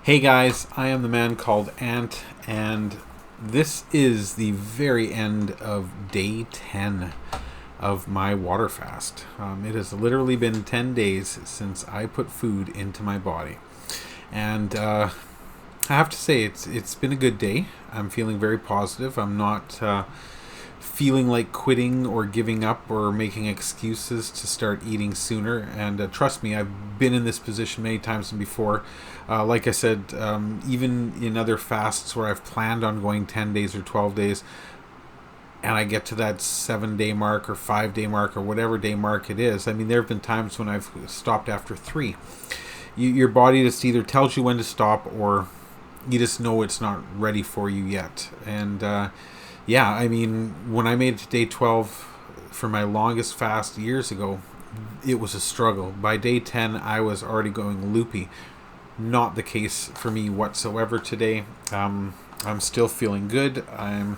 Hey guys, I am the man called Ant, and this is the very end of day 10 of my water fast. It has literally been 10 days since I put food into my body. And I have to say, it's been a good day. I'm feeling very positive. I'm not feeling like quitting or giving up or making excuses to start eating sooner. And trust me, I've been in this position many times before. Like I said, even in other fasts where I've planned on going 10 days or 12 days, and I get to that 7-day mark or 5-day mark or whatever day mark it is. I mean, there have been times when I've stopped after 3. Your body just either tells you when to stop, or you just know it's not ready for you yet. And yeah, I mean, when I made it to day 12 for my longest fast years ago, it was a struggle. By day 10, I was already going loopy. Not the case for me whatsoever today. I'm still feeling good. I'm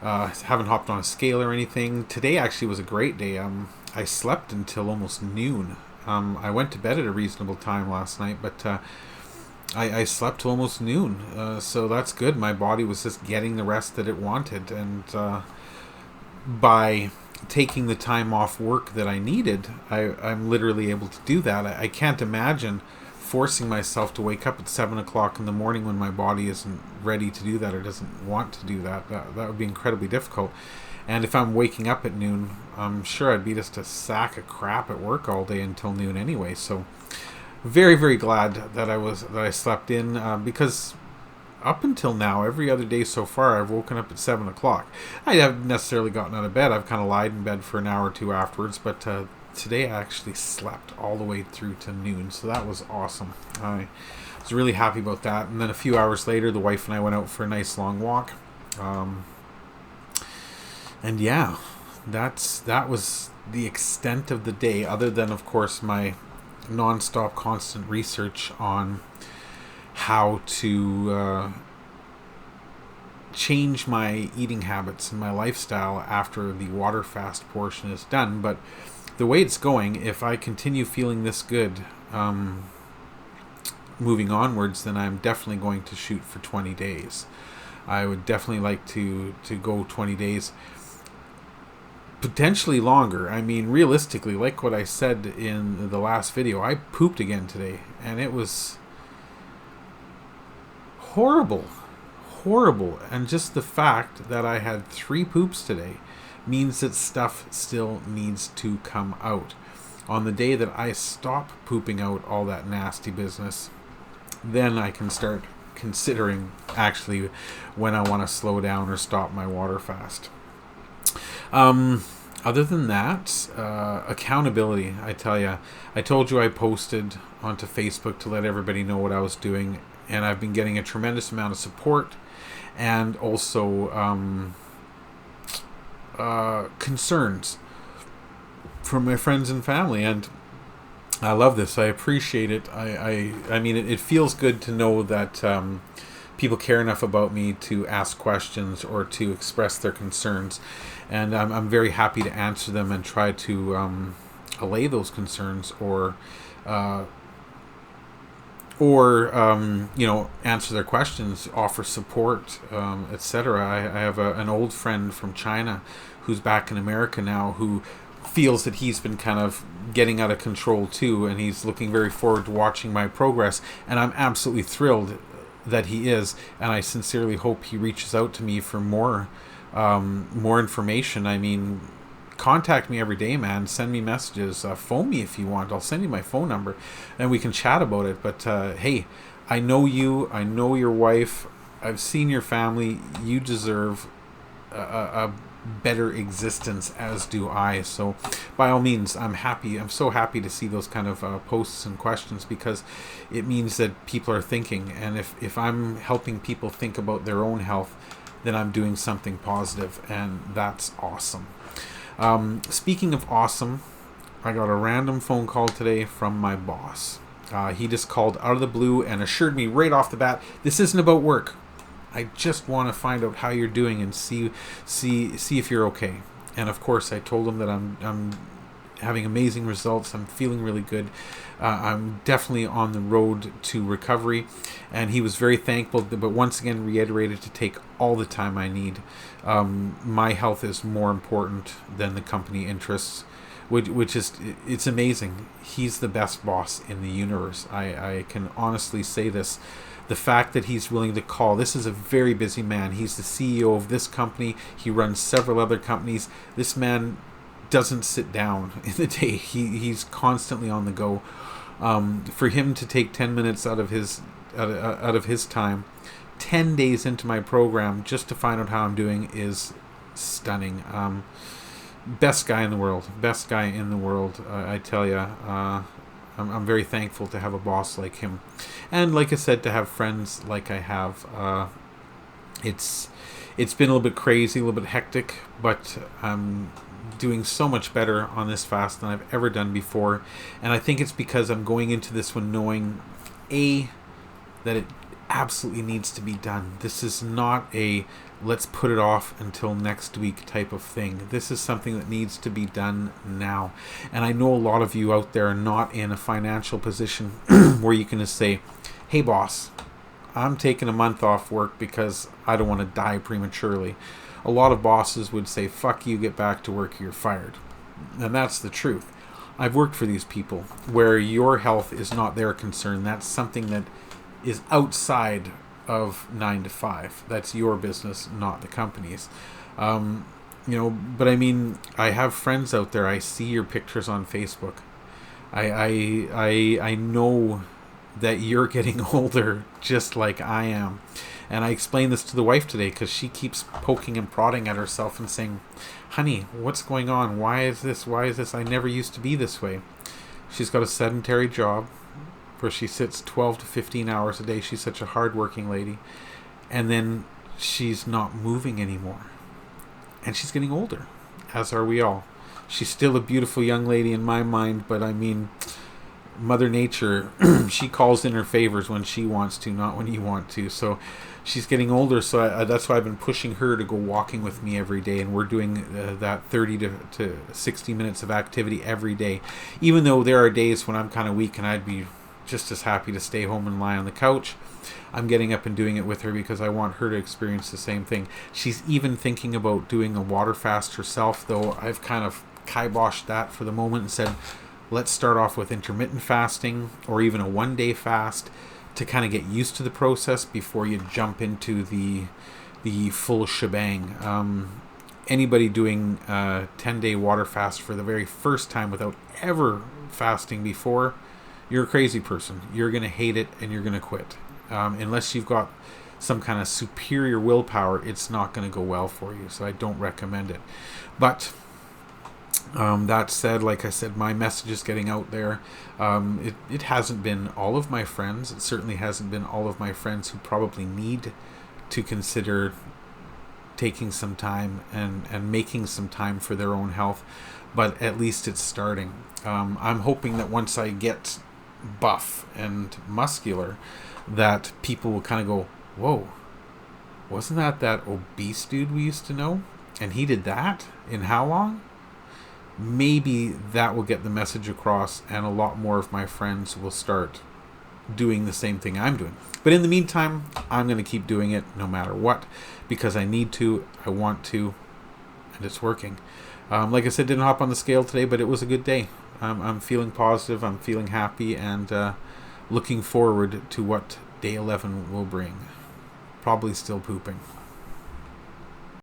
haven't hopped on a scale or anything. Today actually was a great day. I slept until almost noon. I went to bed at a reasonable time last night, but I slept till almost noon. So that's good. My body was just getting the rest that it wanted, and by taking the time off work that I needed, I'm literally able to do that. I can't imagine forcing myself to wake up at 7 o'clock in the morning when my body isn't ready to do that or doesn't want to do that. That would be incredibly difficult. And if I'm waking up at noon, I'm sure I'd be just a sack of crap at work all day until noon anyway. So very, very glad that I slept in, because up until now, every other day so far, I've woken up at 7 o'clock. I haven't necessarily gotten out of bed. I've kind of lied in bed for an hour or two afterwards, but today I actually slept all the way through to noon, so that was awesome. I was really happy about that. And then a few hours later, the wife and I went out for a nice long walk. And yeah, that was the extent of the day, other than, of course, my non-stop constant research on how to change my eating habits and my lifestyle after the water fast portion is done. But the way it's going, if I continue feeling this good moving onwards, then I'm definitely going to shoot for 20 days. I would definitely like to go 20 days, potentially longer. I mean, realistically, like what I said in the last video, I pooped again today, and it was horrible. And just the fact that I had 3 poops today means that stuff still needs to come out. On the day that I stop pooping out all that nasty business, then I can start considering actually when I want to slow down or stop my water fast. Other than that, accountability, I tell you. I told you I posted onto Facebook to let everybody know what I was doing, and I've been getting a tremendous amount of support, and also concerns from my friends and family, and I love this. I appreciate it. I mean, it feels good to know that people care enough about me to ask questions or to express their concerns, and I'm very happy to answer them and try to allay those concerns, or answer their questions, offer support, etc. I have an old friend from China who's back in America now, who feels that he's been kind of getting out of control too, and he's looking very forward to watching my progress, and I'm absolutely thrilled that he is, and I sincerely hope he reaches out to me for more information. I mean, contact me every day, man. Send me messages, phone me if you want. I'll send you my phone number and we can chat about it. But hey, I know you, I know your wife, I've seen your family. You deserve a better existence, as do I. So by all means, I'm so happy to see those kind of posts and questions, because it means that people are thinking, and if I'm helping people think about their own health, then I'm doing something positive, and that's awesome. Speaking of awesome, I got a random phone call today from my boss. He just called out of the blue and assured me right off the bat, this isn't about work. I just want to find out how you're doing and see if you're okay. And of course, I told him that I'm having amazing results. I'm feeling really good. I'm definitely on the road to recovery, and he was very thankful, but once again reiterated to take all the time I need. My health is more important than the company interests, which is, it's amazing. He's the best boss in the universe. I can honestly say this. The fact that he's willing to call, this is a very busy man. He's the CEO of this company. He runs several other companies. This man doesn't sit down in the day. He's constantly on the go. For him to take 10 minutes out of his time, 10 days into my program, just to find out how I'm doing is stunning. Best guy in the world. Best guy in the world. I tell you. I'm very thankful to have a boss like him, and like I said, to have friends like I have. It's been a little bit crazy, a little bit hectic, but I'm doing so much better on this fast than I've ever done before, and I think it's because I'm going into this one knowing, that it absolutely needs to be done. This is not a let's put it off until next week type of thing. This is something that needs to be done now. And I know a lot of you out there are not in a financial position where you can just say, hey boss, I'm taking a month off work because I don't want to die prematurely. A lot of bosses would say, fuck you, get back to work, you're fired. And that's the truth. I've worked for these people where your health is not their concern. That's something that is outside of 9 to 5. That's your business, not the company's. But I mean, I have friends out there. I see your pictures on Facebook. I know that you're getting older just like I am. And I explained this to the wife today because she keeps poking and prodding at herself and saying, honey, what's going on? Why is this? I never used to be this way. She's got a sedentary job where she sits 12 to 15 hours a day. She's such a hard-working lady. And then she's not moving anymore. And she's getting older, as are we all. She's still a beautiful young lady in my mind, but I mean, Mother Nature, she calls in her favors when she wants to, not when you want to. So she's getting older, so that's why I've been pushing her to go walking with me every day, and we're doing that 30 to 60 minutes of activity every day. Even though there are days when I'm kind of weak and I'd be just as happy to stay home and lie on the couch, I'm getting up and doing it with her because I want her to experience the same thing. She's even thinking about doing a water fast herself, though I've kind of kiboshed that for the moment and said, let's start off with intermittent fasting or even a one-day fast to kind of get used to the process before you jump into the full shebang. Anybody doing a 10-day water fast for the very first time without ever fasting before, you're a crazy person. You're going to hate it and you're going to quit. Unless you've got some kind of superior willpower, it's not going to go well for you. So I don't recommend it. But that said, like I said, my message is getting out there. It hasn't been all of my friends. It certainly hasn't been all of my friends who probably need to consider taking some time and making some time for their own health. But at least it's starting. I'm hoping that once I get buff and muscular, that people will kind of go, whoa, wasn't that obese dude we used to know? And he did that in how long? Maybe that will get the message across, and a lot more of my friends will start doing the same thing I'm doing. But in the meantime, I'm going to keep doing it no matter what, because I need to, I want to, and it's working. Like I said, didn't hop on the scale today, but it was a good day. I'm feeling positive, I'm feeling happy, and looking forward to what day 11 will bring. Probably still pooping.